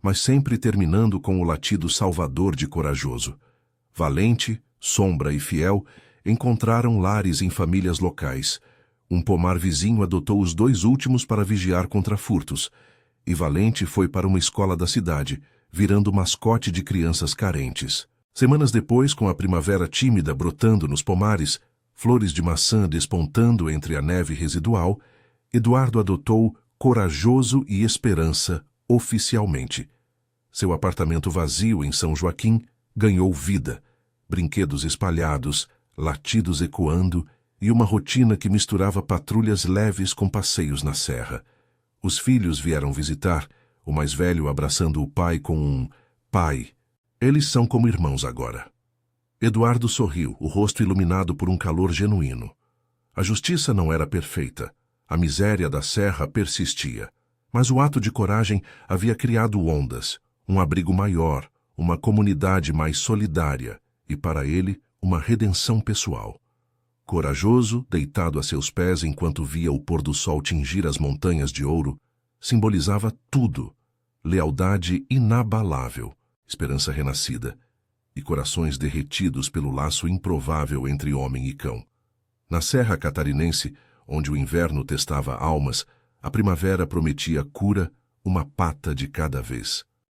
mas sempre terminando com o latido salvador de Corajoso. Valente, Sombra e Fiel encontraram lares em famílias locais. Um pomar vizinho adotou os 2 últimos para vigiar contra furtos, e Valente foi para uma escola da cidade, virando mascote de crianças carentes. Semanas depois, com a primavera tímida brotando nos pomares, flores de maçã despontando entre a neve residual, Eduardo adotou Corajoso e Esperança oficialmente. Seu apartamento vazio em São Joaquim ganhou vida, brinquedos espalhados, latidos ecoando e uma rotina que misturava patrulhas leves com passeios na serra. Os filhos vieram visitar, o mais velho abraçando o pai com um pai. Eles são como irmãos agora. Eduardo sorriu, o rosto iluminado por um calor genuíno. A justiça não era perfeita. A miséria da serra persistia. Mas o ato de coragem havia criado ondas, um abrigo maior, uma comunidade mais solidária e, para ele, uma redenção pessoal. corajoso, deitado a seus pés enquanto via o pôr do sol tingir as montanhas de ouro, simbolizava tudo: lealdade inabalável, esperança renascida e corações derretidos pelo laço improvável entre homem e cão. Na Serra Catarinense, onde o inverno testava almas, a primavera prometia cura, uma pata de cada vez.